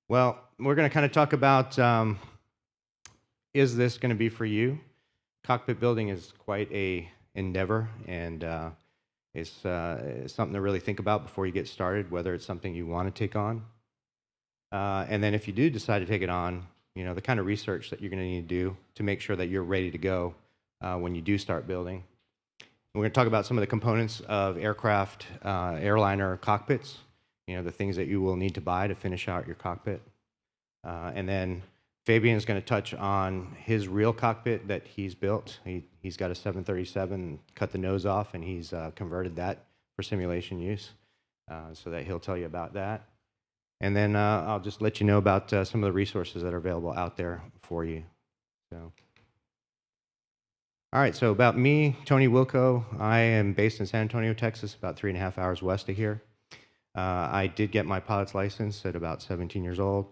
Well, we're going to kind of talk about is this going to be for you? Cockpit building is quite a endeavor, and it's something to really think about before you get started, whether it's something you want to take on. And then if you do decide to take it on, the kind of research that you're going to need to do to make sure that you're ready to go when you do start building. We're going to talk about some of the components of aircraft, airliner cockpits, the things that you will need to buy to finish out your cockpit. And then Fabian is going to touch on his real cockpit that he's built. He's got a 737, cut the nose off, and he's converted that for simulation use, so that he'll tell you about that. And then I'll just let you know about some of the resources that are available out there for you. So. All right, so about me, Tony Wilco. I am based in San Antonio, Texas, about 3.5 hours west of here. I did get my pilot's license at about 17 years old,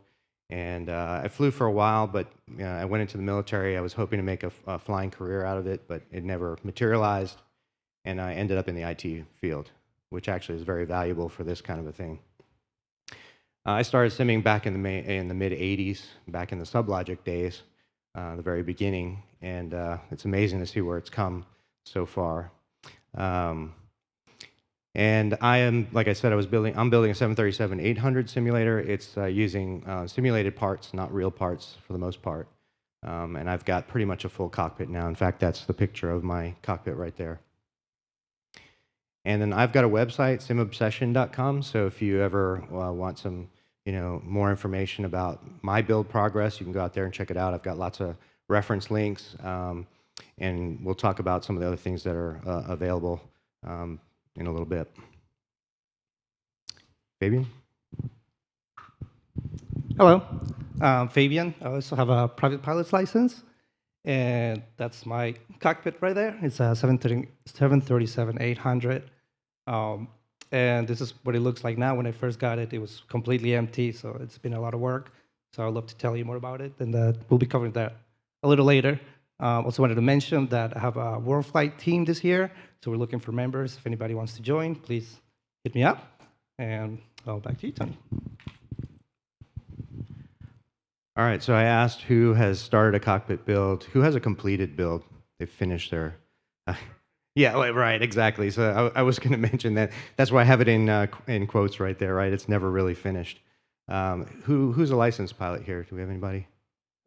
and I flew for a while, but I went into the military. I was hoping to make a flying career out of it, but it never materialized, and I ended up in the IT field, which actually is very valuable for this kind of a thing. I started simming back in the mid-'80s, back in the SubLogic days, the very beginning, and it's amazing to see where it's come so far. And I am, like I said, I'm building a 737-800 simulator. It's using simulated parts, not real parts for the most part. And I've got pretty much a full cockpit now. In fact, that's the picture of my cockpit right there. And then I've got a website, simobsession.com. So if you ever want some, more information about my build progress, you can go out there and check it out. I've got lots of reference links, and we'll talk about some of the other things that are available in a little bit. Fabian? Hello, I'm Fabian. I also have a private pilot's license, and that's my cockpit right there. It's a 737-800, and this is what it looks like now. When I first got it, it was completely empty, so it's been a lot of work. So I'd love to tell you more about it, and we'll be covering that a little later. Also wanted to mention that I have a World Flight team this year, so we're looking for members. If anybody wants to join, please hit me up. And back to you, Tony. All right, so I asked who has started a cockpit build, who has a completed build. They've finished their... yeah, right, exactly. So I was going to mention that. That's why I have it in quotes right there, right? It's never really finished. Who's a licensed pilot here? Do we have anybody?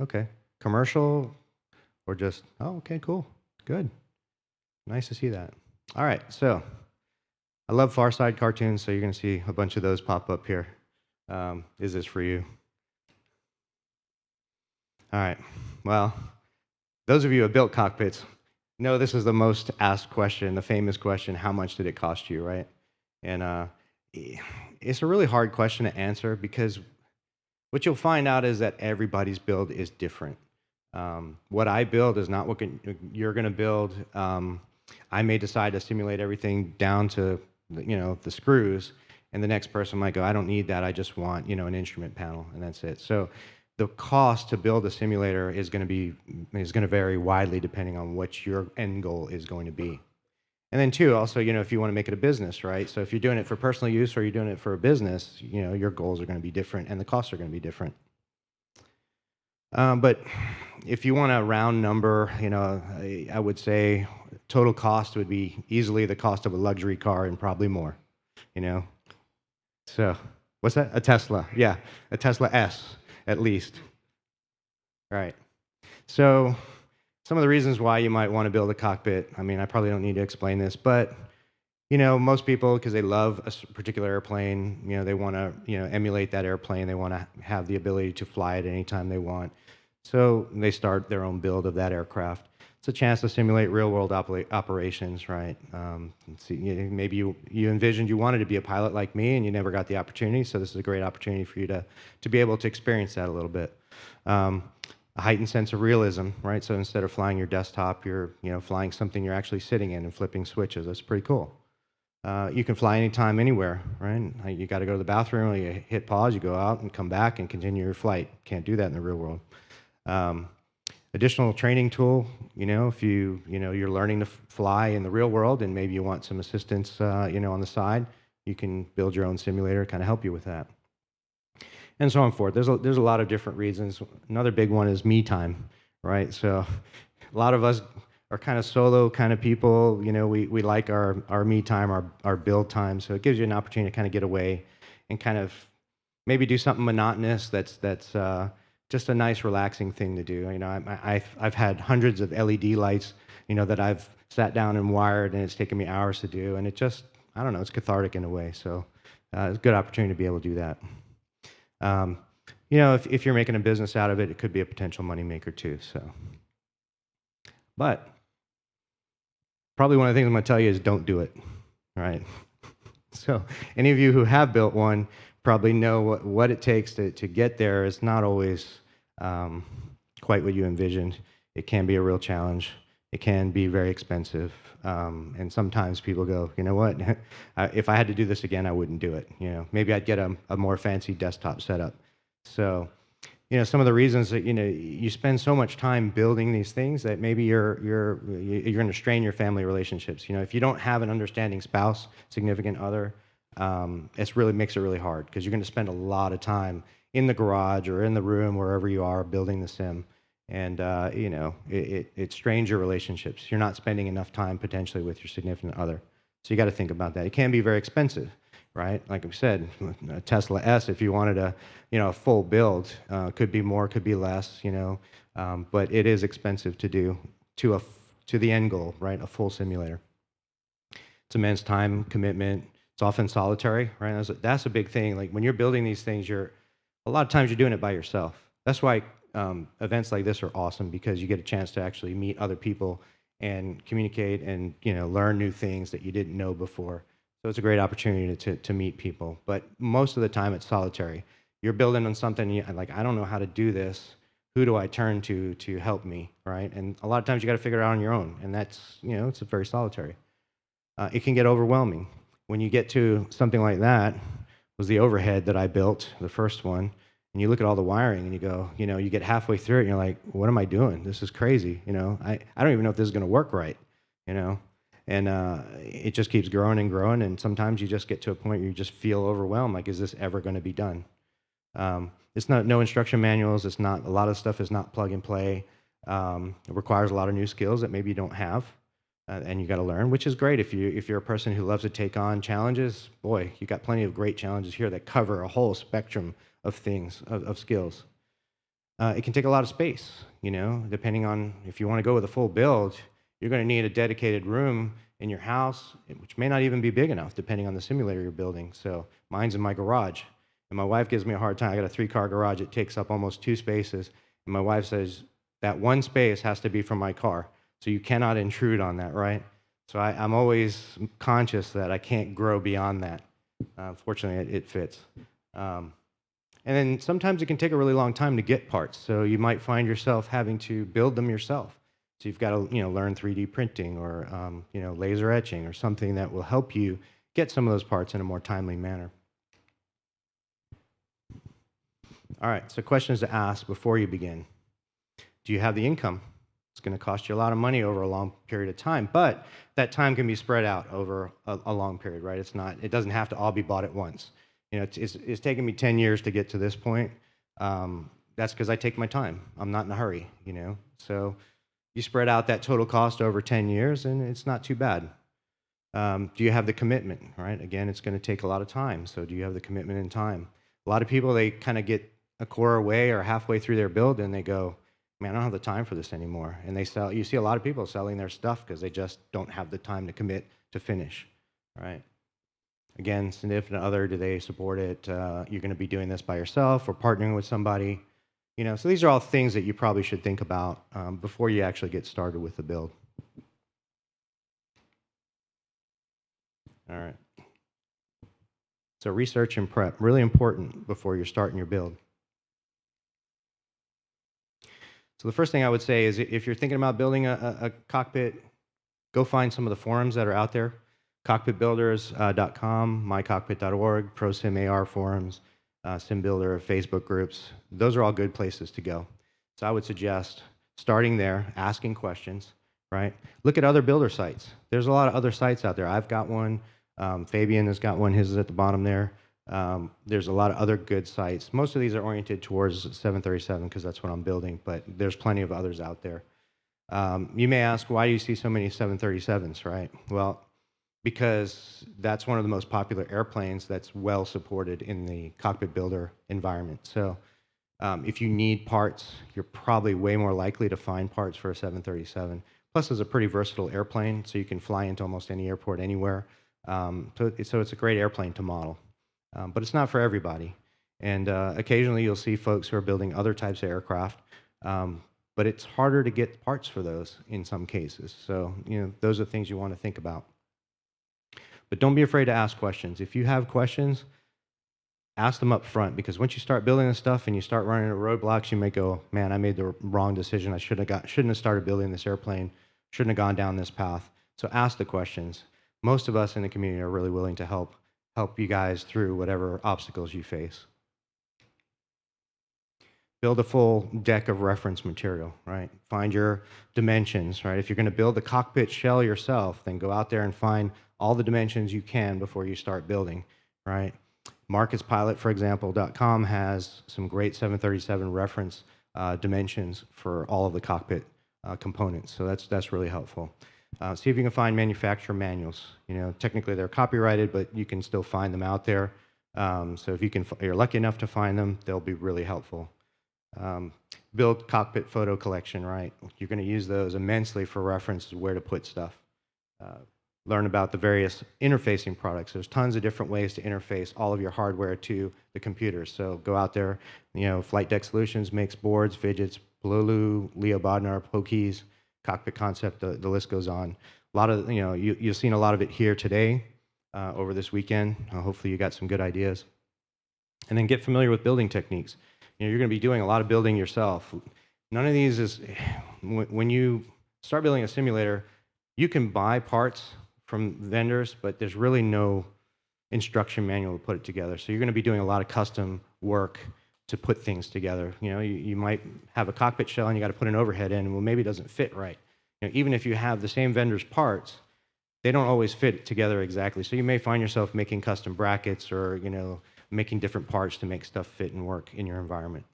Okay. Commercial or just... Oh, okay, cool. Good. Nice to see that. All right, so I love Far Side cartoons, so you're going to see a bunch of those pop up here. Is this for you? All right, well, those of you who have built cockpits know this is the most asked question, the famous question, how much did it cost you, right? And it's a really hard question to answer because what you'll find out is that everybody's build is different. What I build is not what you're going to build. I may decide to simulate everything down to the screws, and the next person might go, I don't need that. I just want an instrument panel, and that's it. So the cost to build a simulator is going to vary widely depending on what your end goal is going to be. And then two, also, if you want to make it a business, right? So if you're doing it for personal use or you're doing it for a business, your goals are going to be different and the costs are going to be different. But if you want a round number, I would say total cost would be easily the cost of a luxury car and probably more, So what's that? A Tesla. Yeah, a Tesla S at least. Right. So some of the reasons why you might want to build a cockpit, I probably don't need to explain this, but most people, because they love a particular airplane, they want to, emulate that airplane. They want to have the ability to fly it anytime they want. So they start their own build of that aircraft. It's a chance to simulate real-world operations, right? Maybe you envisioned you wanted to be a pilot like me, and you never got the opportunity. So this is a great opportunity for you to be able to experience that a little bit. A heightened sense of realism, right? So instead of flying your desktop, you're flying something you're actually sitting in and flipping switches. That's pretty cool. You can fly anytime, anywhere, right? You got to go to the bathroom, you hit pause, you go out and come back and continue your flight. Can't do that in the real world. Additional training tool, if you're learning to fly in the real world and maybe you want some assistance, on the side, you can build your own simulator, kind of help you with that. and so on forth. There's a lot of different reasons. Another big one is me time, right? So a lot of us are kind of solo kind of people. We like our me time, our build time. So it gives you an opportunity to kind of get away and kind of maybe do something monotonous that's just a nice relaxing thing to do. I've had hundreds of LED lights, that I've sat down and wired, and it's taken me hours to do, and it just, I don't know, it's cathartic in a way. So it's a good opportunity to be able to do that. If you're making a business out of it, it could be a potential moneymaker too. So, but probably one of the things I'm going to tell you is don't do it, right? So any of you who have built one probably know what it takes to get there is not always quite what you envisioned. It can be a real challenge. It can be very expensive. And sometimes people go, you know what, if I had to do this again, I wouldn't do it. Maybe I'd get a more fancy desktop setup. So, some of the reasons that, you spend so much time building these things that maybe you're going to strain your family relationships. If you don't have an understanding spouse, significant other, it really makes it really hard because you're going to spend a lot of time in the garage or in the room, wherever you are, building the sim. And, it strains your relationships. You're not spending enough time potentially with your significant other. So you got to think about that. It can be very expensive, right? Like we said, a Tesla S, if you wanted a full build, could be more, could be less, but it is expensive to do to the end goal, right? A full simulator. It's immense time commitment. It's often solitary, right? That's a big thing. Like when you're building these things, a lot of times you're doing it by yourself. That's why events like this are awesome, because you get a chance to actually meet other people and communicate and learn new things that you didn't know before. So it's a great opportunity to meet people. But most of the time it's solitary. You're building on something like, I don't know how to do this. Who do I turn to help me, right? And a lot of times you got to figure it out on your own, and that's it's very solitary. It can get overwhelming when you get to something like that. Was the overhead that I built, the first one. And you look at all the wiring and you go, you get halfway through it and you're like, what am I doing? This is crazy. I don't even know if this is going to work right, and it just keeps growing and growing. And sometimes you just get to a point where you just feel overwhelmed. Like, is this ever going to be done? It's no instruction manuals. It's not, a lot of stuff is not plug and play. It requires a lot of new skills that maybe you don't have. And you got to learn, which is great if you're a person who loves to take on challenges. Boy, you got plenty of great challenges here that cover a whole spectrum of things, of skills. It can take a lot of space, depending on if you want to go with a full build. You're going to need a dedicated room in your house, which may not even be big enough, depending on the simulator you're building. So mine's in my garage, and my wife gives me a hard time. I got a 3-car garage. It takes up almost 2 spaces, and my wife says that one space has to be for my car. So you cannot intrude on that, right? So I'm always conscious that I can't grow beyond that. Fortunately, it fits. And then sometimes it can take a really long time to get parts. So you might find yourself having to build them yourself. So you've got to learn 3D printing or laser etching or something that will help you get some of those parts in a more timely manner. All right, so questions to ask before you begin. Do you have the income? It's going to cost you a lot of money over a long period of time, but that time can be spread out over a long period, right? It doesn't have to all be bought at once. It's taken me 10 years to get to this point. That's because I take my time. I'm not in a hurry, So you spread out that total cost over 10 years, and it's not too bad. Do you have the commitment, right? Again, it's going to take a lot of time. So do you have the commitment and time? A lot of people, they kind of get a quarter away or halfway through their build, and they go, man, I don't have the time for this anymore. And you see a lot of people selling their stuff because they just don't have the time to commit to finish, right? Again, significant other, do they support it? You're going to be doing this by yourself or partnering with somebody. So these are all things that you probably should think about before you actually get started with the build. All right. So research and prep, really important before you're starting your build. So the first thing I would say is if you're thinking about building a cockpit, go find some of the forums that are out there. Cockpitbuilders.com, mycockpit.org, ProSimAR forums, SimBuilder, Facebook groups. Those are all good places to go. So I would suggest starting there, asking questions, right? Look at other builder sites. There's a lot of other sites out there. I've got one. Fabian has got one. His is at the bottom there. There's a lot of other good sites. Most of these are oriented towards 737 because that's what I'm building, but there's plenty of others out there. You may ask, why do you see so many 737s, right? Well, because that's one of the most popular airplanes that's well supported in the cockpit builder environment. So if you need parts, you're probably way more likely to find parts for a 737. Plus, it's a pretty versatile airplane, so you can fly into almost any airport anywhere. So it's a great airplane to model. But it's not for everybody. And occasionally you'll see folks who are building other types of aircraft, but it's harder to get parts for those in some cases. So, those are things you want to think about. But don't be afraid to ask questions. If you have questions, ask them up front, because once you start building this stuff and you start running into roadblocks, you may go, man, I made the wrong decision. I shouldn't have started building this airplane, shouldn't have gone down this path. So ask the questions. Most of us in the community are really willing to help you guys through whatever obstacles you face. Build a full deck of reference material, right? Find your dimensions, right? If you're going to build the cockpit shell yourself, then go out there and find all the dimensions you can before you start building, right? MarcusPilot, for example, .com has some great 737 reference dimensions for all of the cockpit components, so that's really helpful. See if you can find manufacturer manuals. Technically they're copyrighted, but you can still find them out there. So if you're lucky enough to find them, they'll be really helpful. Build cockpit photo collection, right? You're going to use those immensely for reference where to put stuff. Learn about the various interfacing products. There's tons of different ways to interface all of your hardware to the computers. So go out there. Flight Deck Solutions makes boards, fidgets, Blolu, Leo Bodnar, Pokeys, Cockpit Concept. The list goes on. A lot of you've seen a lot of it here today, over this weekend. Hopefully you got some good ideas. And then get familiar with building techniques. You're going to be doing a lot of building yourself. None of these is, when you start building a simulator, you can buy parts from vendors, but there's really no instruction manual to put it together. So you're going to be doing a lot of custom work to put things together. You might have a cockpit shell and you got to put an overhead in, and well, maybe it doesn't fit right. Even if you have the same vendor's parts, they don't always fit together exactly. So you may find yourself making custom brackets or making different parts to make stuff fit and work in your environment.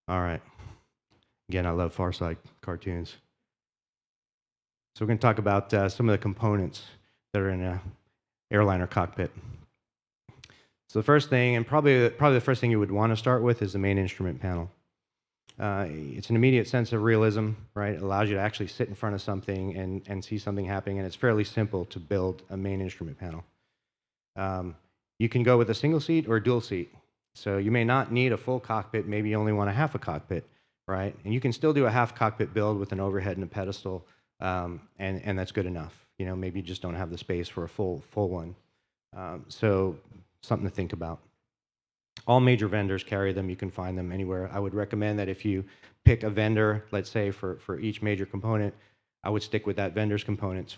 All right. Again, I love Far Side cartoons. So we're going to talk about some of the components that are in an airliner cockpit. So the first thing, and probably the first thing you would want to start with, is the main instrument panel. It's an immediate sense of realism, right? It allows you to actually sit in front of something and see something happening, and it's fairly simple to build a main instrument panel. You can go with a single seat or a dual seat. So you may not need a full cockpit, maybe you only want a half a cockpit, right? And you can still do a half cockpit build with an overhead and a pedestal, and that's good enough. Maybe you just don't have the space for a full one. So something to think about. All major vendors carry them. You can find them anywhere. I would recommend that if you pick a vendor, let's say for each major component, I would stick with that vendor's components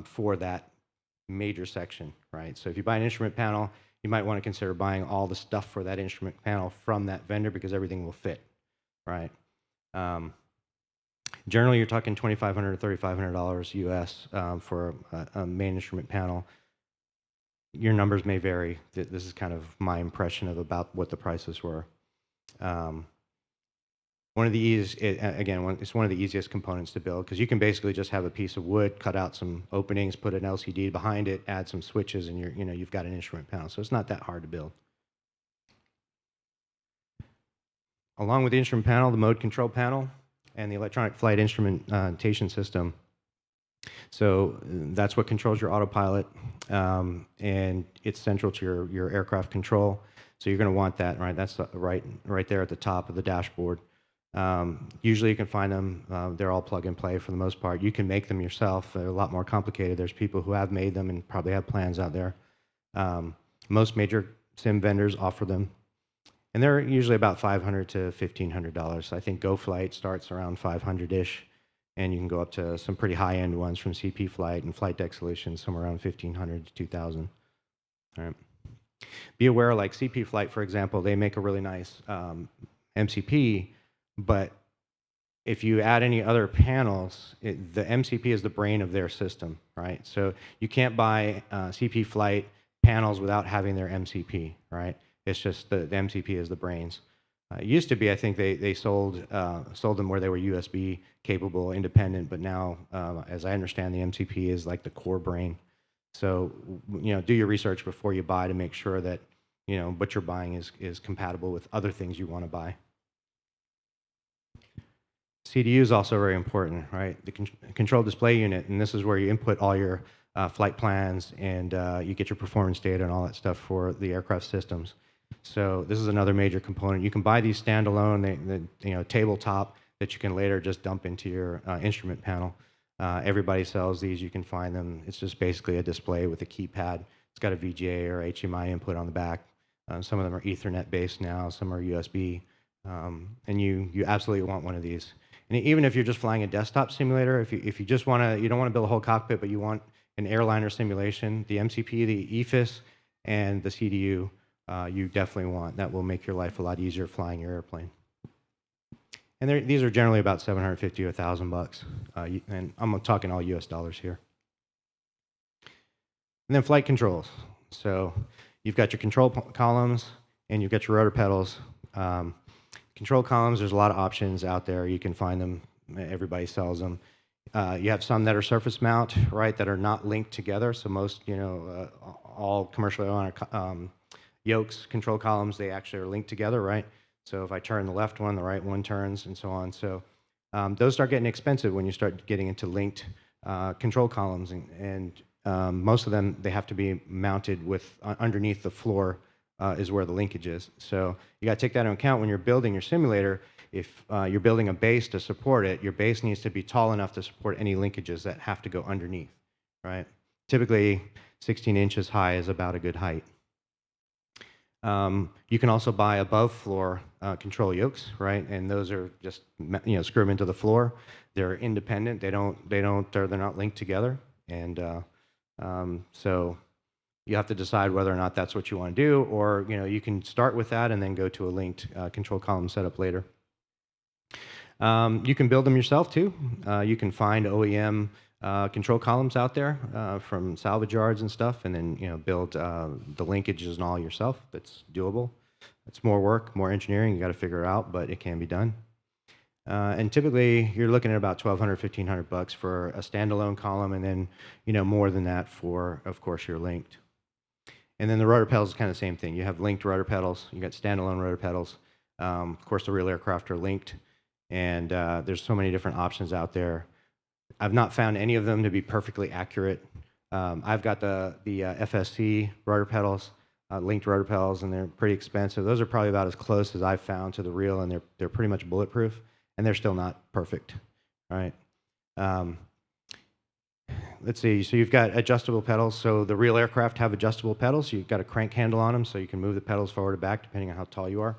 for that major section, right? So if you buy an instrument panel, you might want to consider buying all the stuff for that instrument panel from that vendor, because everything will fit, right? Generally, you're talking $2,500 to $3,500 US for a main instrument panel. Your numbers may vary. This is kind of my impression of about what the prices were. One of the it's one of the easiest components to build, because you can basically just have a piece of wood, cut out some openings, put an LCD behind it, add some switches, and you've got an instrument panel. So it's not that hard to build. Along with the instrument panel, the mode control panel and the electronic flight instrumentation system. So that's what controls your autopilot, and it's central to your aircraft control. So you're going to want that, right? That's right there at the top of the dashboard. Usually you can find them. They're all plug and play for the most part. You can make them yourself. They're a lot more complicated. There's people who have made them and probably have plans out there. Most major sim vendors offer them, and they're usually about $500 to $1,500. I think GoFlight starts around 500-ish. And you can go up to some pretty high-end ones from CP Flight and Flight Deck Solutions, somewhere around $1,500 to $2,000. All right. Be aware, like CP Flight, for example, they make a really nice MCP, but if you add any other panels, the MCP is the brain of their system, right? So you can't buy CP flight panels without having their MCP, right? It's just the MCP is the brains. It used to be, I think they sold them where they were USB capable, independent, but now, as I understand, the MCP is like the core brain. So, do your research before you buy to make sure that, what you're buying is compatible with other things you want to buy. CDU is also very important, right? The control display unit, and this is where you input all your flight plans and you get your performance data and all that stuff for the aircraft systems. So this is another major component. You can buy these standalone, tabletop that you can later just dump into your instrument panel. Everybody sells these. You can find them. It's just basically a display with a keypad. It's got a VGA or HDMI input on the back. Some of them are Ethernet based now. Some are USB. And you absolutely want one of these. And even if you're just flying a desktop simulator, if you just you don't want to build a whole cockpit, but you want an airliner simulation, the MCP, the EFIS, and the CDU, you definitely want. That will make your life a lot easier flying your airplane. And these are generally about $750 to $1,000, and I'm talking all US dollars here. And then flight controls. So you've got your control columns, and you've got your rotor pedals. Control columns, there's a lot of options out there. You can find them. Everybody sells them. You have some that are surface mount, right, that are not linked together. So most, all commercial airliner yokes, control columns, they actually are linked together, right? So if I turn the left one, the right one turns, and so on. So those start getting expensive when you start getting into linked control columns, and most of them, they have to be mounted with underneath the floor is where the linkage is. So you got to take that into account when you're building your simulator. If you're building a base to support it, your base needs to be tall enough to support any linkages that have to go underneath, right? Typically, 16 inches high is about a good height. You can also buy above floor control yokes, right? And those are just, screw them into the floor. They're independent. They're not linked together. And so you have to decide whether or not that's what you want to do, or you can start with that and then go to a linked control column setup later. You can build them yourself too. You can find OEM control columns out there from salvage yards and stuff, and then build the linkages and all yourself. That's doable. It's more work, more engineering. You got to figure it out, but it can be done. And typically, you're looking at about $1,200, $1,500 for a standalone column, and then more than that for, of course, your linked. And then the rotor pedals is kind of the same thing. You have linked rotor pedals. You got standalone rotor pedals. Of course, the real aircraft are linked, and there's so many different options out there. I've not found any of them to be perfectly accurate. I've got the FSC rotor pedals, linked rotor pedals, and they're pretty expensive. Those are probably about as close as I've found to the real, and they're pretty much bulletproof, and they're still not perfect, right? Let's see, so you've got adjustable pedals. So the real aircraft have adjustable pedals. You've got a crank handle on them, so you can move the pedals forward or back depending on how tall you are.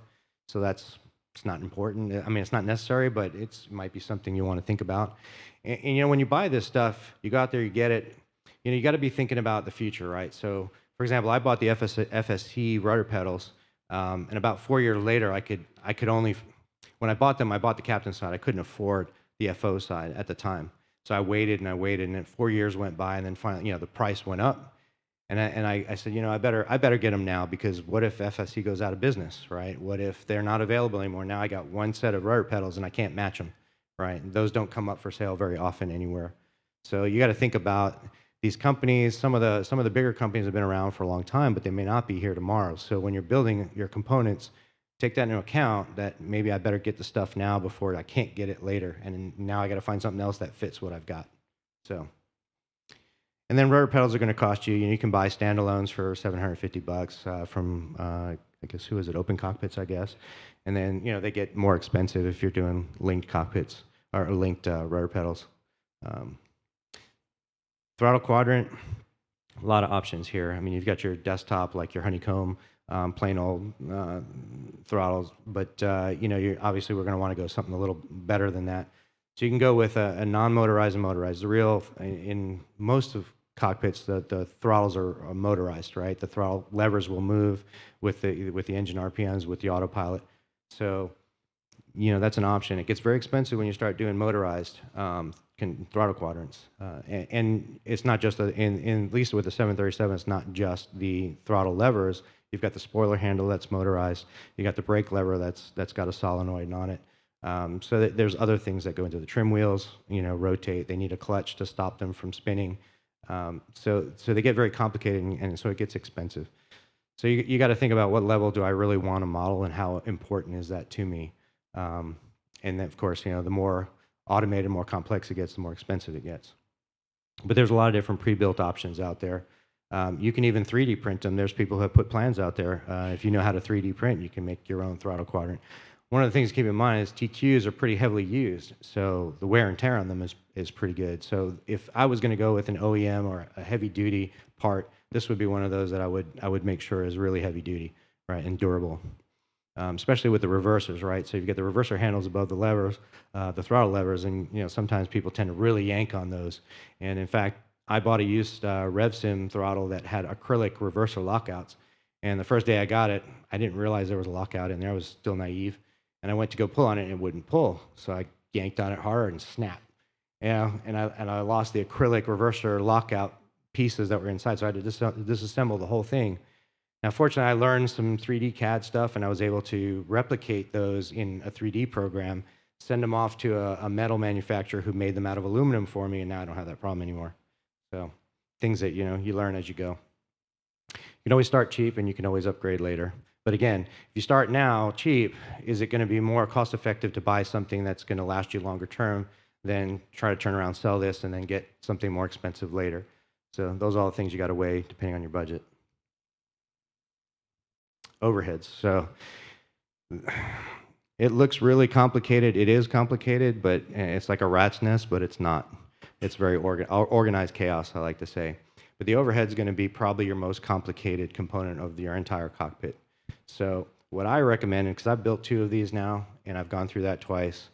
So it's not important. I mean, it's not necessary, but it might be something you want to think about. And when you buy this stuff, you go out there, you get it. You got to be thinking about the future, right? So, for example, I bought the FSC rotor pedals, and about 4 years later, I could only, when I bought them, I bought the captain's side. I couldn't afford the FO side at the time. So I waited, and then 4 years went by, and then finally, the price went up. And I said, I better get them now, because what if FSC goes out of business, right? What if they're not available anymore? Now I got one set of rotor pedals, and I can't match them, right? And those don't come up for sale very often anywhere. So you got to think about these companies. Some of the bigger companies have been around for a long time, but they may not be here tomorrow. So when you're building your components, take that into account, that maybe I better get the stuff now before I can't get it later, and now I got to find something else that fits what I've got. So, and then rotor pedals are going to cost you. You can buy standalones for $750 from I guess, who is it? Open Cockpits, I guess. And then they get more expensive if you're doing linked cockpits or linked rotor pedals. Throttle quadrant, a lot of options here. I mean, you've got your desktop, like your honeycomb, plain old throttles, but obviously we're going to want to go something a little better than that. So you can go with a non-motorized and motorized. The real, in most of cockpits, the throttles are motorized, right? The throttle levers will move with the engine RPMs, with the autopilot. So that's an option. It gets very expensive when you start doing motorized throttle quadrants, and it's not just at least with the 737, it's not just the throttle levers. You've got the spoiler handle that's motorized. You got the brake lever that's got a solenoid on it. So there's other things that go into the trim wheels. Rotate. They need a clutch to stop them from spinning. So they get very complicated, and so it gets expensive. So you got to think about what level do I really want to model, and how important is that to me. And then, of course, the more automated, more complex it gets, the more expensive it gets. But there's a lot of different pre-built options out there. You can even 3D print them. There's people who have put plans out there. If you know how to 3D print, you can make your own throttle quadrant. One of the things to keep in mind is TQs are pretty heavily used, so the wear and tear on them is pretty good. So if I was going to go with an OEM or a heavy-duty part, this would be one of those that I would make sure is really heavy-duty, right, and durable. Especially with the reversers, right? So you get the reverser handles above the levers, the throttle levers, and sometimes people tend to really yank on those. And in fact, I bought a used RevSim throttle that had acrylic reverser lockouts. And the first day I got it, I didn't realize there was a lockout in there. I was still naive, and I went to go pull on it, and it wouldn't pull. So I yanked on it hard and snapped. And I lost the acrylic reverser lockout pieces that were inside, so I had to disassemble the whole thing. Now, fortunately, I learned some 3D CAD stuff, and I was able to replicate those in a 3D program, send them off to a metal manufacturer who made them out of aluminum for me, and now I don't have that problem anymore. So things that you learn as you go. You can always start cheap, and you can always upgrade later. But again, if you start now cheap, is it going to be more cost-effective to buy something that's going to last you longer term than try to turn around, sell this, and then get something more expensive later? So those are all the things you got to weigh depending on your budget. Overheads. So it looks really complicated. It is complicated, but it's like a rat's nest, but it's not. It's very organized chaos, I like to say. But the overhead is going to be probably your most complicated component of your entire cockpit. So what I recommend, because I've built 2 of these now, and I've gone through that twice,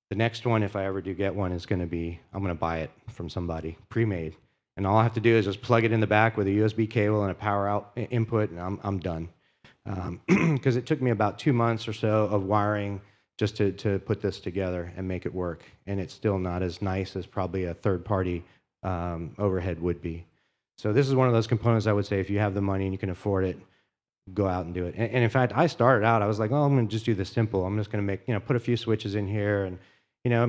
the next one, if I ever do get one, is going to be, I'm going to buy it from somebody, pre-made. And all I have to do is just plug it in the back with a USB cable and a power out input, and I'm done. Because it took me about 2 months or so of wiring just to put this together and make it work. And it's still not as nice as probably a third-party overhead would be. So this is one of those components I would say if you have the money and you can afford it, go out and do it. And in fact, I started out, I was like, oh, I'm going to just do this simple. I'm just going to make, put a few switches in here and,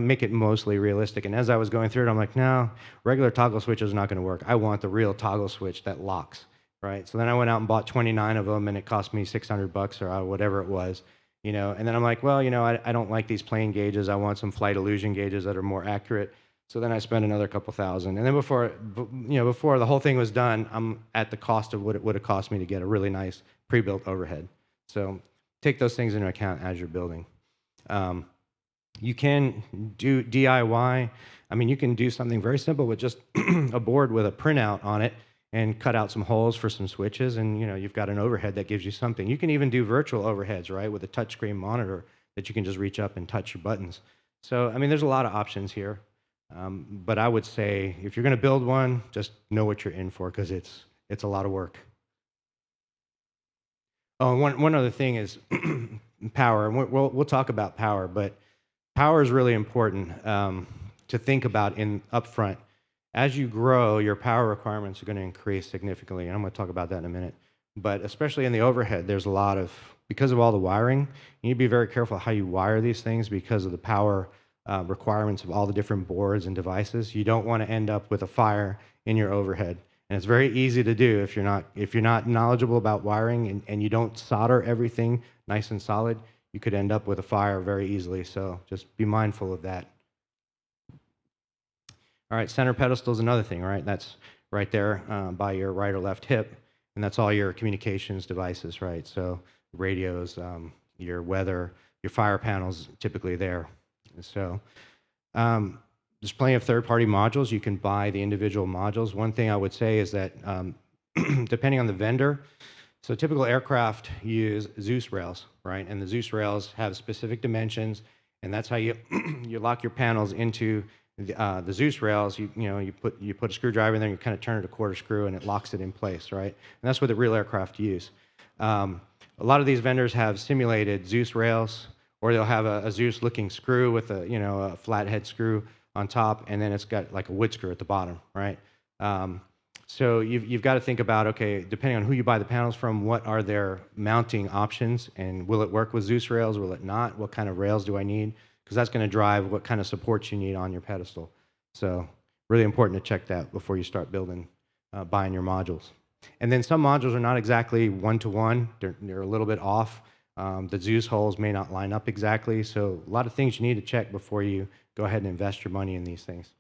make it mostly realistic. And as I was going through it, I'm like, no, regular toggle switches are not going to work. I want the real toggle switch that locks. Right. So then I went out and bought 29 of them, and it cost me $600 or whatever it was, and then I'm like, well, I don't like these plain gauges. I want some flight illusion gauges that are more accurate. So then I spent another couple thousand. And then before the whole thing was done, I'm at the cost of what it would have cost me to get a really nice pre-built overhead. So take those things into account as you're building. You can do DIY. I mean, you can do something very simple with just a board with a printout on it, and cut out some holes for some switches, and you've got an overhead that gives you something. You can even do virtual overheads, right, with a touchscreen monitor that you can just reach up and touch your buttons. So, I mean, there's a lot of options here. But I would say if you're going to build one, just know what you're in for, because it's a lot of work. Oh, and one other thing is power. And we'll talk about power, but power is really important to think about up front. As you grow, your power requirements are going to increase significantly, and I'm going to talk about that in a minute. But especially in the overhead, there's a lot of, because of all the wiring, you need to be very careful how you wire these things because of the power requirements of all the different boards and devices. You don't want to end up with a fire in your overhead. And it's very easy to do if you're not knowledgeable about wiring and you don't solder everything nice and solid, you could end up with a fire very easily. So just be mindful of that. All right, center pedestal is another thing, right? That's right there by your right or left hip, and that's all your communications devices, right? So radios, your weather, your fire panels, typically there. So there's plenty of third-party modules. You can buy the individual modules. One thing I would say is that depending on the vendor, so typical aircraft use Zeus rails, right? And the Zeus rails have specific dimensions, and that's how you you lock your panels into the Zeus rails. You put a screwdriver in there, and you kind of turn it a quarter screw, and it locks it in place, right? And that's what the real aircraft use. A lot of these vendors have simulated Zeus rails or they'll have a Zeus-looking screw with a flathead screw on top, and then it's got like a wood screw at the bottom, right? Um, so you've got to think about, okay, depending on who you buy the panels from, what are their mounting options, and will it work with Zeus rails? Will it not? What kind of rails do I need? Because that's going to drive what kind of support you need on your pedestal. So really important to check that before you start buying your modules. And then some modules are not exactly one-to-one. They're a little bit off. The Zeus holes may not line up exactly. So a lot of things you need to check before you go ahead and invest your money in these things.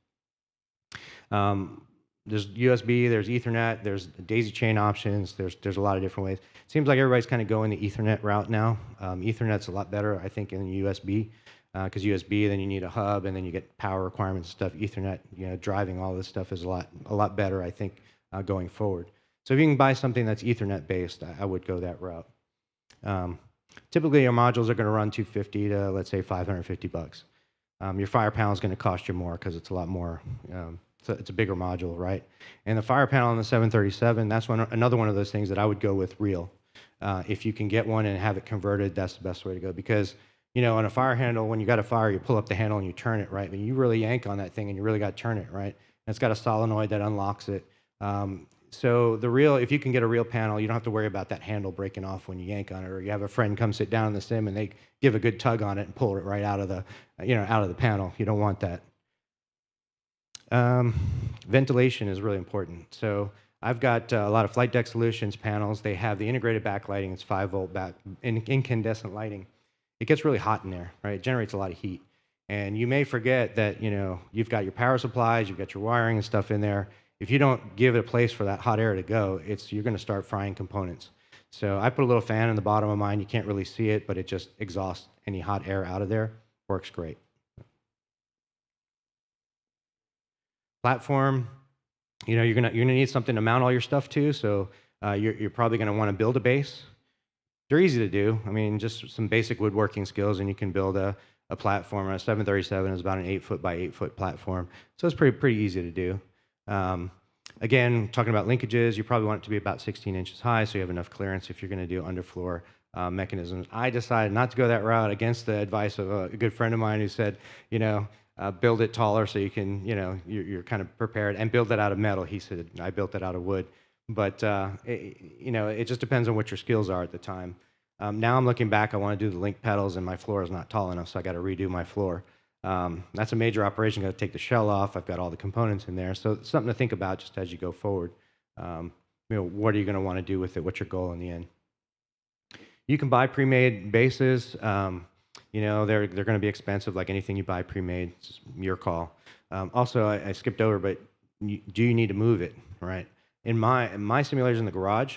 There's USB, there's Ethernet, there's daisy chain options, there's a lot of different ways. It seems like everybody's kind of going the Ethernet route now. Ethernet's a lot better, I think, than USB, because USB, then you need a hub, and then you get power requirements and stuff. Ethernet, driving all this stuff is a lot better, I think, going forward. So if you can buy something that's Ethernet based, I would go that route. Typically, your modules are going to run $250 to, let's say, $550. Your fire panel is going to cost you more because it's a lot more. It's a bigger module, right? And the fire panel on the 737, that's another one of those things that I would go with real. If you can get one and have it converted, that's the best way to go. Because, on a fire handle, when you got a fire, you pull up the handle and you turn it, right? But you really yank on that thing and you really got to turn it, right? And it's got a solenoid that unlocks it. So if you can get a real panel, you don't have to worry about that handle breaking off when you yank on it, or you have a friend come sit down in the sim and they give a good tug on it and pull it right out of the panel. You don't want that. Ventilation is really important. So I've got a lot of flight deck solutions panels. They have the integrated backlighting. It's 5-volt incandescent lighting. It gets really hot in there, right? It generates a lot of heat. And you may forget that, you've got your power supplies, you've got your wiring and stuff in there. If you don't give it a place for that hot air to go, you're going to start frying components. So I put a little fan in the bottom of mine. You can't really see it, but it just exhausts any hot air out of there. Works great. Platform, you're gonna need something to mount all your stuff to. So you're probably going to want to build a base. They're easy to do. I mean, just some basic woodworking skills, and you can build a platform. A 737 is about an 8-foot by 8-foot platform, so it's pretty easy to do. Again, talking about linkages, you probably want it to be about 16 inches high, so you have enough clearance if you're going to do underfloor mechanisms. I decided not to go that route against the advice of a good friend of mine who said, build it taller so you can, you're kind of prepared, and build it out of metal. He said, I built it out of wood. But, it just depends on what your skills are at the time. Now I'm looking back, I want to do the link pedals, and my floor is not tall enough, so I got to redo my floor. That's a major operation. Got to take the shell off. I've got all the components in there, so it's something to think about just as you go forward. What are you going to want to do with it? What's your goal in the end? You can buy pre-made bases. They're going to be expensive, like anything you buy pre-made. It's your call. Also, I skipped over, but do you need to move it? Right. In my simulator's in the garage,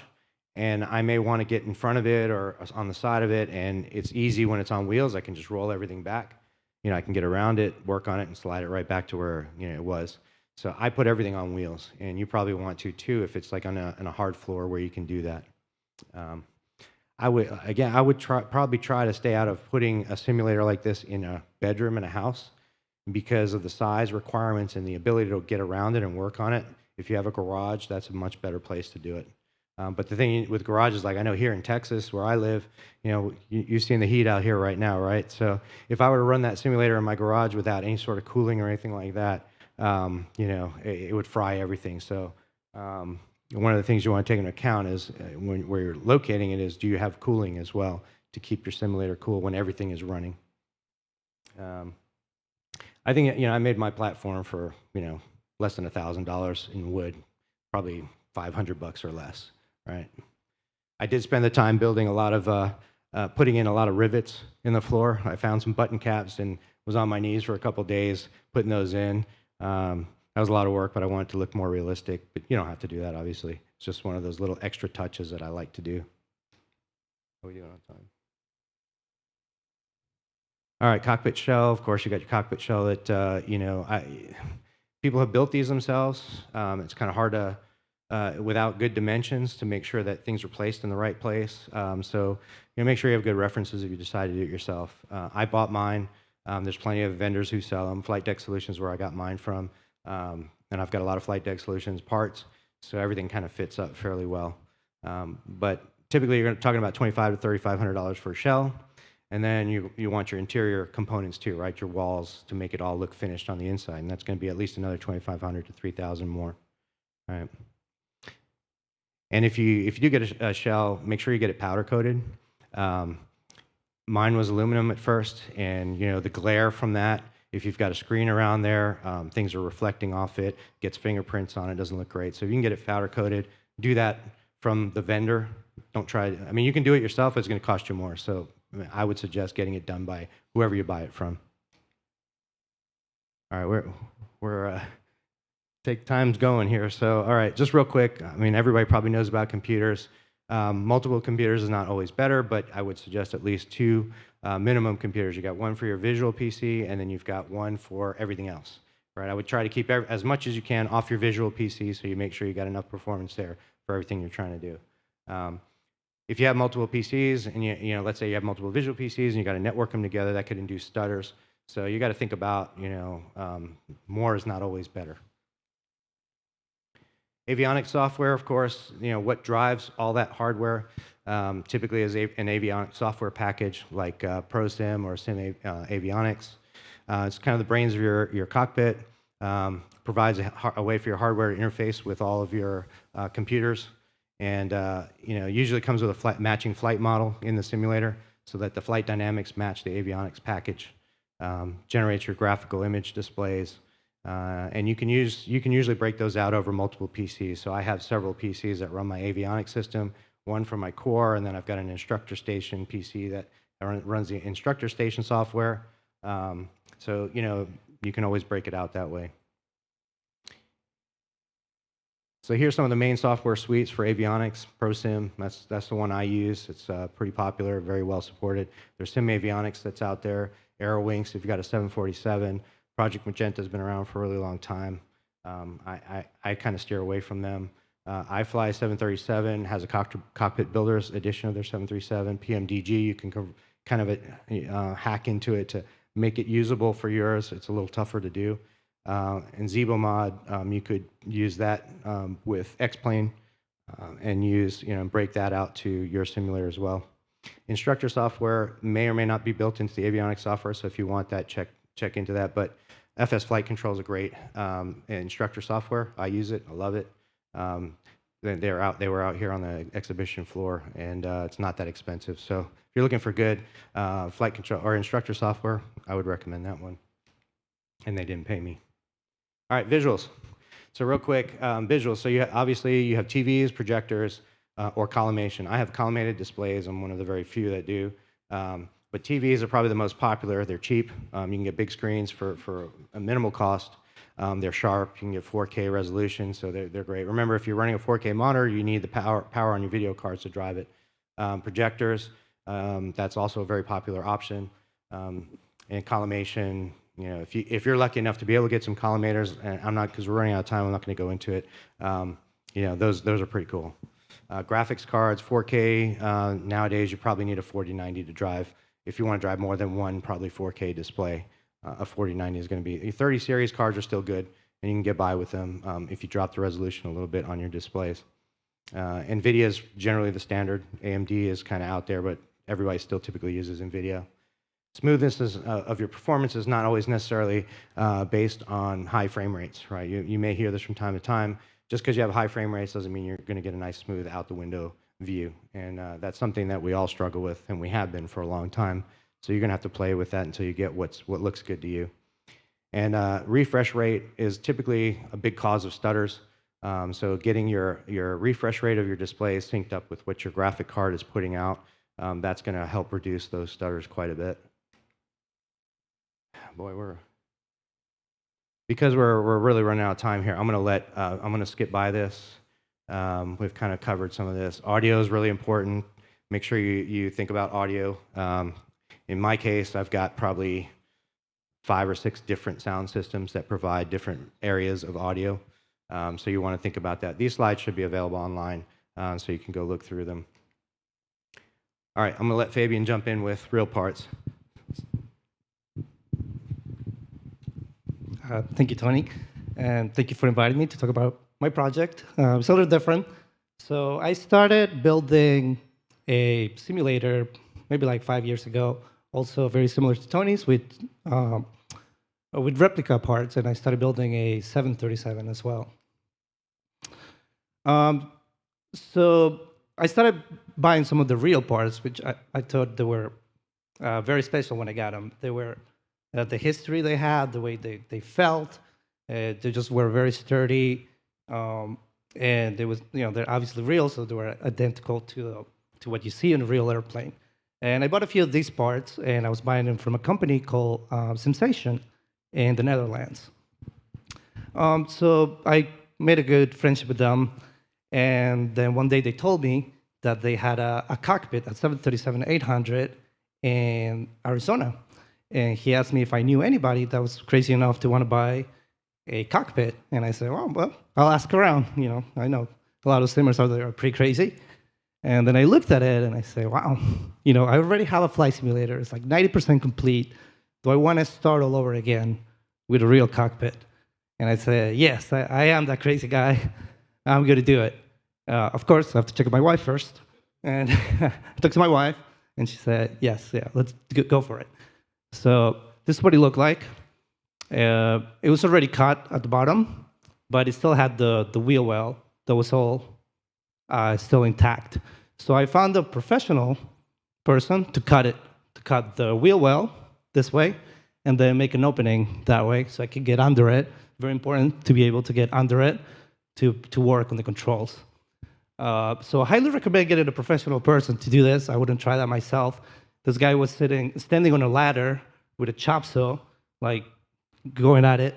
and I may want to get in front of it or on the side of it, and it's easy when it's on wheels. I can just roll everything back. I can get around it, work on it, and slide it right back to where it was. So I put everything on wheels, and you probably want to too if it's like on a hard floor where you can do that. I would probably try to stay out of putting a simulator like this in a bedroom in a house because of the size requirements and the ability to get around it and work on it. If you have a garage, that's a much better place to do it. But the thing with garages, like I know here in Texas where I live, you've seen the heat out here right now, right? So if I were to run that simulator in my garage without any sort of cooling or anything like that, it would fry everything. So one of the things you want to take into account is where you're locating it is, do you have cooling as well to keep your simulator cool when everything is running? I think I made my platform for less than $1,000 in wood, probably $500 or less. Right. I did spend the time building a lot of, putting in a lot of rivets in the floor. I found some button caps and was on my knees for a couple days putting those in. That was a lot of work, but I wanted to look more realistic. But you don't have to do that, obviously. It's just one of those little extra touches that I like to do. How are we doing on time? All right, cockpit shell. Of course, you got your cockpit shell that people have built these themselves. It's kind of hard to. Without good dimensions to make sure that things are placed in the right place. So make sure you have good references if you decide to do it yourself. I bought mine. There's plenty of vendors who sell them. Flight Deck Solutions where I got mine from. And I've got a lot of Flight Deck Solutions parts, so everything kind of fits up fairly well. But typically you're talking about $2,500 to $3,500 for a shell. And then you want your interior components too, right? Your walls to make it all look finished on the inside. And that's going to be at least another 2,500 to 3,000 more. All right. And if you do get a shell, make sure you get it powder coated. Mine was aluminum at first, and the glare from that, if you've got a screen around there, things are reflecting off it, gets fingerprints on it, doesn't look great. So if you can get it powder coated, do that from the vendor. Don't try. I mean, you can do it yourself, but it's going to cost you more. So I would suggest getting it done by whoever you buy it from. All right, we're take time's going here. So all right, just real quick. I mean, everybody probably knows about computers. Multiple computers is not always better, but I would suggest at least two minimum computers. You got one for your visual PC, and then you've got one for everything else. Right? I would try to keep as much as you can off your visual PC, so you make sure you got enough performance there for everything you're trying to do. If you have multiple PCs, and let's say you have multiple visual PCs, and you got to network them together, that could induce stutters. So you got to think about, more is not always better. Avionics software, of course, what drives all that hardware typically is an avionics software package like ProSim or Sim Avionics. It's kind of the brains of your cockpit, provides a way for your hardware to interface with all of your computers, and usually comes with a matching flight model in the simulator so that the flight dynamics match the avionics package, generates your graphical image displays. And you can usually break those out over multiple PCs. So I have several PCs that run my avionics system, one for my core, and then I've got an instructor station PC that runs the instructor station software. So you can always break it out that way. So here's some of the main software suites for avionics. ProSim, that's the one I use. It's pretty popular, very well supported. There's Sim Avionics that's out there. AeroWinks, if you've got a 747. Project Magenta has been around for a really long time. I kind of steer away from them. iFly 737 has a Cockpit Builders edition of their 737. PMDG, you can kind of hack into it to make it usable for yours. It's a little tougher to do. And ZiboMod, you could use that with X-Plane and break that out to your simulator as well. Instructor software may or may not be built into the avionics software, so if you want that, check into that. But FS Flight Control is a great instructor software. I use it. I love it. They were out here on the exhibition floor, and it's not that expensive. So if you're looking for good flight control or instructor software, I would recommend that one. And they didn't pay me. All right, visuals. So real quick, visuals. So obviously you have TVs, projectors, or collimation. I have collimated displays. I'm one of the very few that do. But TVs are probably the most popular. They're cheap. You can get big screens for a minimal cost. They're sharp. You can get 4K resolution, so they're great. Remember, if you're running a 4K monitor, you need the power on your video cards to drive it. Projectors, that's also a very popular option. And collimation, if you're lucky enough to be able to get some collimators, and because we're running out of time, I'm not going to go into it. Those are pretty cool. Graphics cards, 4K. Nowadays, you probably need a 4090 to drive. If you want to drive more than one, probably 4K display, a 4090 is going to be. 30 series cards are still good, and you can get by with them if you drop the resolution a little bit on your displays. NVIDIA is generally the standard. AMD is kind of out there, but everybody still typically uses NVIDIA. Smoothness of your performance is not always necessarily based on high frame rates, right? You may hear this from time to time. Just because you have high frame rates doesn't mean you're going to get a nice smooth out the window view, and that's something that we all struggle with, and we have been for a long time. So you're going to have to play with that until you get what looks good to you. And refresh rate is typically a big cause of stutters. So getting your refresh rate of your display synced up with what your graphic card is putting out, that's going to help reduce those stutters quite a bit. Boy, because we're really running out of time here, I'm going to skip by this. We've kind of covered some of this. Audio is really important. Make sure you think about audio. In my case, I've got probably 5 or 6 different sound systems that provide different areas of audio. So you want to think about that. These slides should be available online, so you can go look through them. All right, I'm going to let Fabian jump in with real parts. Thank you, Tony, and thank you for inviting me to talk about my project. It's a little different. So I started building a simulator maybe like 5 years ago also very similar to Tony's with replica parts, and I started building a 737 as well. Um, so I started buying some of the real parts, which I thought they were very special when I got them. They were the history they had, the way they felt. They just were very sturdy, and they was they're obviously real, so they were identical to what you see in a real airplane. And I bought a few of these parts, and I was buying them from a company called Sensation in the Netherlands. So I made a good friendship with them, and then one day they told me that they had a cockpit, a 737-800 in Arizona. And he asked me if I knew anybody that was crazy enough to want to buy a cockpit. And I said, well, I'll ask around. I know a lot of simmers out there are pretty crazy. And then I looked at it and I said, wow, I already have a flight simulator. It's like 90% complete. Do I want to start all over again with a real cockpit? And I said, yes, I am that crazy guy. I'm going to do it. Of course, I have to check with my wife first. And I talked to my wife, and she said, yes, yeah, let's go for it. So this is what it looked like. It was already cut at the bottom, but it still had the wheel well that was all still intact. So I found a professional person to cut the wheel well this way, and then make an opening that way so I could get under it. Very important to be able to get under it to work on the controls. So I highly recommend getting a professional person to do this. I wouldn't try that myself. This guy was standing on a ladder with a chop saw, like going at it,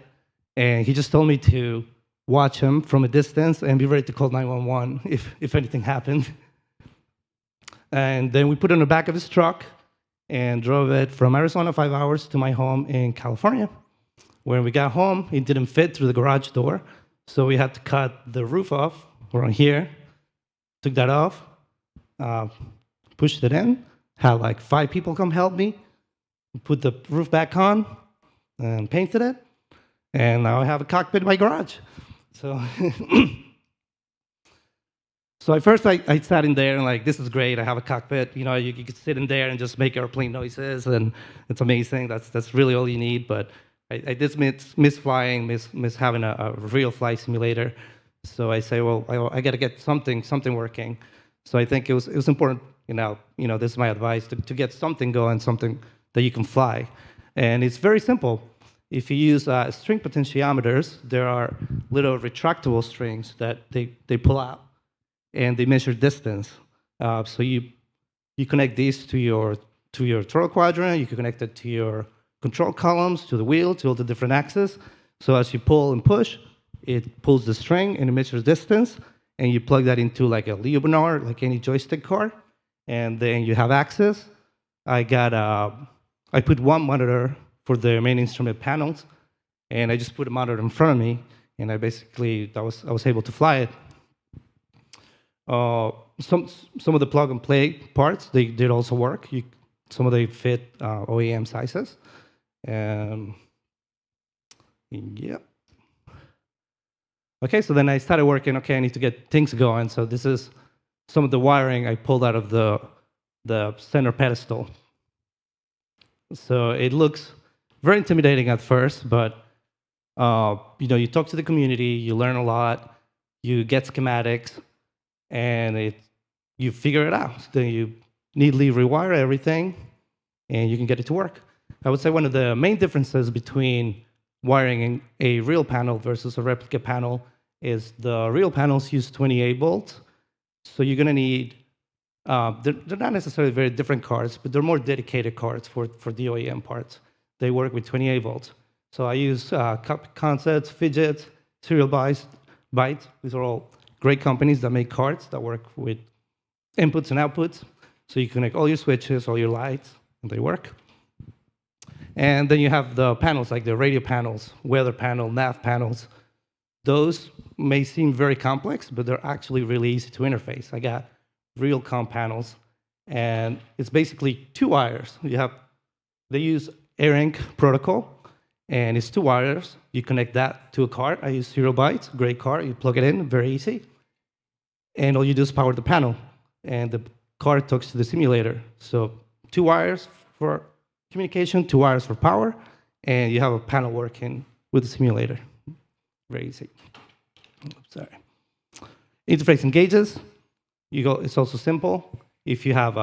and he just told me to watch him from a distance and be ready to call 911 if anything happened. And then we put it on the back of his truck and drove it from Arizona 5 hours to my home in California. When we got home, it didn't fit through the garage door, so we had to cut the roof off around here. Took that off, pushed it in, had like 5 people come help me, put the roof back on, and painted it, and now I have a cockpit in my garage. So, so at first I sat in there and like, this is great, I have a cockpit. You could sit in there and just make airplane noises, and it's amazing. That's really all you need. But I did miss flying, miss having a real flight simulator. So I say, well, I got to get something working. So I think it was important. This is my advice to get something going, something that you can fly, and it's very simple. If you use string potentiometers, there are little retractable strings that they pull out, and they measure distance. So you connect these to your throttle quadrant. You can connect it to your control columns, to the wheel, to all the different axes. So as you pull and push, it pulls the string and it measures distance, and you plug that into like a Leonard, like any joystick car, and then you have access. I put one monitor for the main instrument panels, and I just put a monitor in front of me, and I was able to fly it. Some of the plug and play parts they did also work. Some of they fit OEM sizes. Yeah. Okay, so then I started working. Okay, I need to get things going. So this is some of the wiring I pulled out of the center pedestal. So it looks very intimidating at first, but you talk to the community, you learn a lot, you get schematics, and you figure it out. Then you neatly rewire everything, and you can get it to work. I would say one of the main differences between wiring a real panel versus a replica panel is the real panels use 28 volts. So you're going to need, they're not necessarily very different cards, but they're more dedicated cards for the OEM parts. They work with 28 volts. So I use Cockpit Concepts, Fidget, Serial Bytes. These are all great companies that make cards that work with inputs and outputs. So you connect all your switches, all your lights, and they work. And then you have the panels, like the radio panels, weather panel, nav panels. Those may seem very complex, but they're actually really easy to interface. I got real comm panels, and it's basically 2 wires. They use AirInc protocol, and it's 2 wires. You connect that to a card. I use 0 bytes, great card. You plug it in, very easy. And all you do is power the panel, and the card talks to the simulator. So 2 wires for communication, 2 wires for power, and you have a panel working with the simulator. Very easy. Sorry. Interface engages. It's also simple. If you have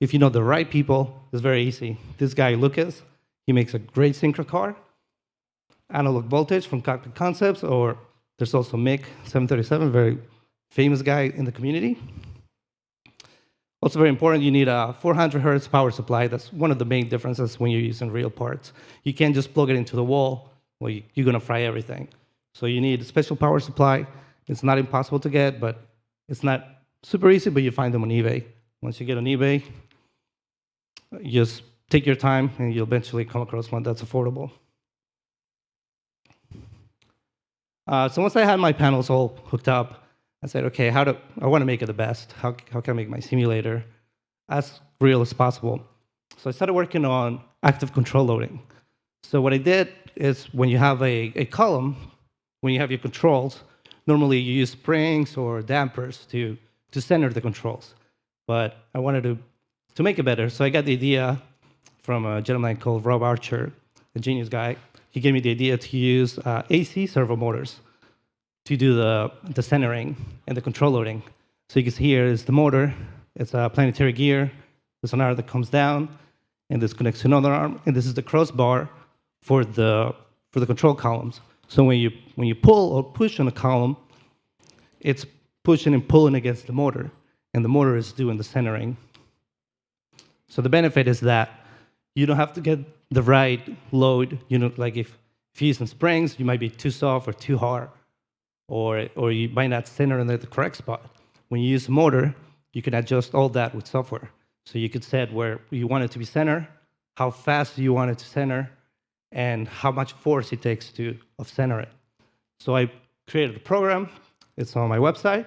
if you know the right people, it's very easy. This guy, Lucas, he makes a great synchro card. Analog voltage from Cockpit Concepts, or there's also Mick 737, very famous guy in the community. Also very important, you need a 400 hertz power supply. That's one of the main differences when you're using real parts. You can't just plug it into the wall, well, you're gonna fry everything. So you need a special power supply. It's not impossible to get, but it's not super easy, but you find them on eBay. Once you get on eBay, you just take your time and you'll eventually come across one that's affordable. So once I had my panels all hooked up, I said, okay, I want to make it the best. How can I make my simulator as real as possible? So I started working on active control loading. So what I did is when you have a column, when you have your controls, normally you use springs or dampers to center the controls. But I wanted to make it better, so I got the idea from a gentleman called Rob Archer, a genius guy. He gave me the idea to use AC servo motors to do the centering and the control loading. So you can see here is the motor. It's a planetary gear. There's an arm that comes down, and this connects to another arm. And this is the crossbar for the control columns. So when you pull or push on a column, it's pushing and pulling against the motor, and the motor is doing the centering. So the benefit is that you don't have to get the right load. Like if you're using springs, you might be too soft or too hard, or you might not center in the correct spot. When you use a motor, you can adjust all that with software. So you could set where you want it to be centered, how fast you want it to center, and how much force it takes to center it. So I created a program. It's on my website.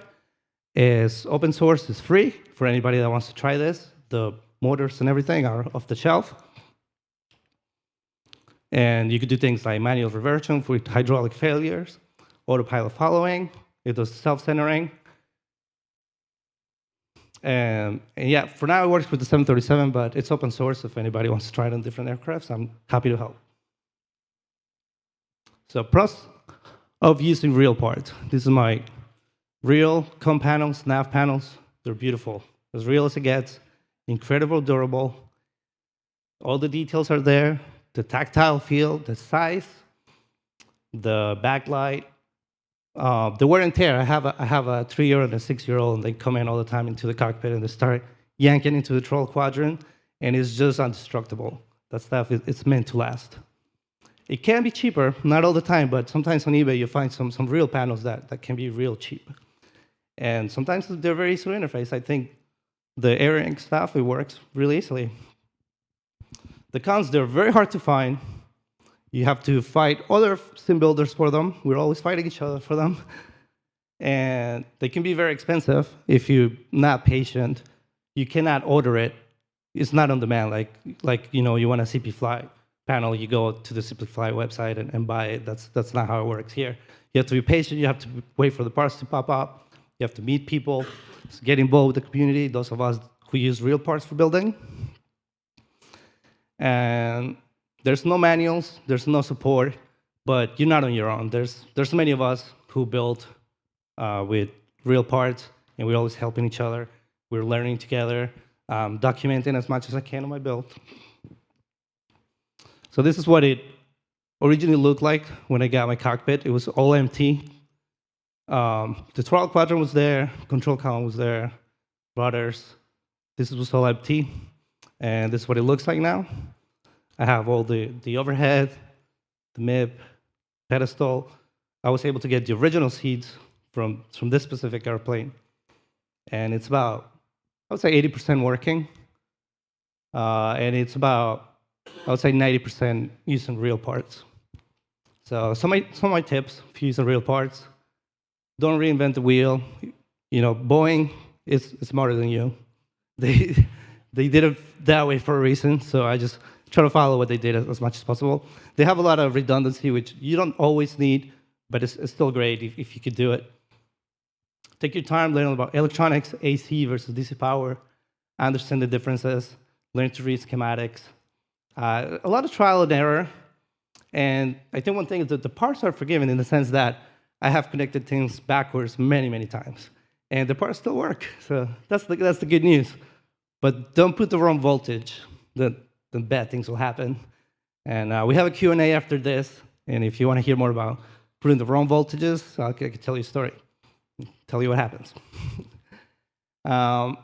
It's open source. It's free for anybody that wants to try this. The motors and everything are off the shelf. And you could do things like manual reversion for hydraulic failures, autopilot following. It does self-centering. And yeah, for now it works with the 737, but it's open source. If anybody wants to try it on different aircrafts, I'm happy to help. So pros of using real parts. This is my real com panels, nav panels. They're beautiful, as real as it gets, incredible durable. All the details are there. The tactile feel, the size, the backlight, the wear and tear. I have a 3-year-old and a 6-year-old, and they come in all the time into the cockpit and they start yanking into the troll quadrant, and it's just indestructible. That stuff, it's meant to last. It can be cheaper, not all the time, but sometimes on eBay you find some real panels that can be real cheap. And sometimes they're very easy to interface. I think the Airline stuff, it works really easily. The cons, they're very hard to find. You have to fight other sim builders for them. We're always fighting each other for them. And they can be very expensive if you're not patient. You cannot order it. It's not on demand. Like you want a CP Fly panel, you go to the CP Fly website and buy it. That's not how it works here. You have to be patient. You have to wait for the parts to pop up. You have to meet people, get involved with the community, those of us who use real parts for building. And there's no manuals, there's no support, but you're not on your own. There's many of us who build with real parts, and we're always helping each other. We're learning together, documenting as much as I can on my build. So this is what it originally looked like when I got my cockpit. It was all empty. The throttle quadrant was there, control column was there, rudders. This was all empty, and this is what it looks like now. I have all the overhead, the MIB, pedestal. I was able to get the original seats from this specific airplane, and it's about, I would say, 80% working, and it's about, I would say, 90% using real parts. So some of my tips for using real parts: don't reinvent the wheel. Boeing is smarter than you. They did it that way for a reason, so I just try to follow what they did as much as possible. They have a lot of redundancy, which you don't always need, but it's still great if you could do it. Take your time, learn about electronics, AC versus DC power, understand the differences, learn to read schematics, A lot of trial and error. And I think one thing is that the parts are forgiven in the sense that I have connected things backwards many, many times. And the parts still work. So that's the good news. But don't put the wrong voltage, then bad things will happen. And we have a Q&A after this. And if you want to hear more about putting the wrong voltages, I can tell you a story, tell you what happens. I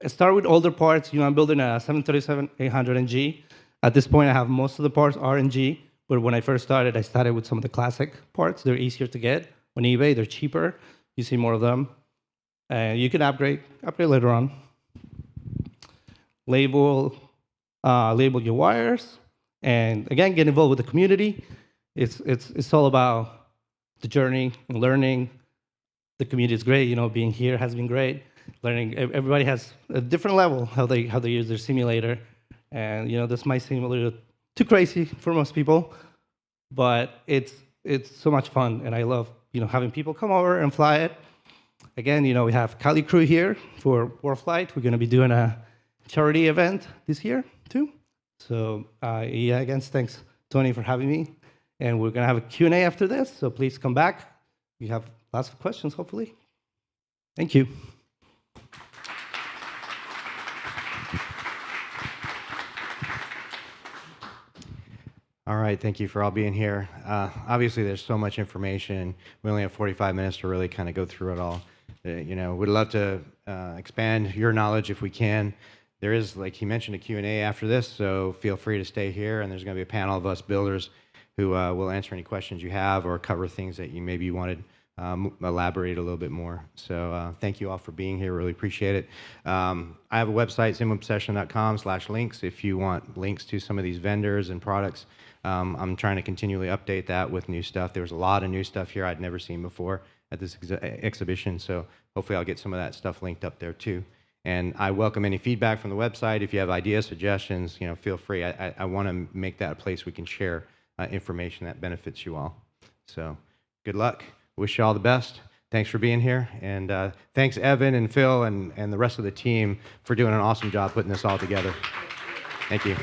start with older parts. I'm building a 737-800NG. At this point, I have most of the parts are in G. But when I first started, I started with some of the classic parts. They're easier to get on eBay. They're cheaper. You see more of them. And you can upgrade later on. Label your wires. And again, get involved with the community. It's all about the journey and learning. The community is great. Being here has been great. Learning. Everybody has a different level how they use their simulator. And this might seem a little too crazy for most people, but it's so much fun, and I love having people come over and fly it. Again, we have Cali crew here for Warflight. We're going to be doing a charity event this year too. So yeah, again, thanks Tony for having me, and we're going to have a Q&A after this. So please come back. We have lots of questions, hopefully. Thank you. All right, thank you for all being here. Obviously, there's so much information. We only have 45 minutes to really kind of go through it all. We'd love to expand your knowledge if we can. There is, like he mentioned, a Q&A after this, so feel free to stay here, and there's going to be a panel of us builders who will answer any questions you have or cover things that you maybe wanted elaborate a little bit more. So thank you all for being here. Really appreciate it. I have a website, simobsession.com/links, if you want links to some of these vendors and products. I'm trying to continually update that with new stuff. There was a lot of new stuff here I'd never seen before at this exhibition, so hopefully I'll get some of that stuff linked up there too. And I welcome any feedback from the website. If you have ideas, suggestions, feel free. I want to make that a place we can share information that benefits you all. So good luck. Wish you all the best. Thanks for being here. And thanks, Evan and Phil and the rest of the team for doing an awesome job putting this all together. Thank you.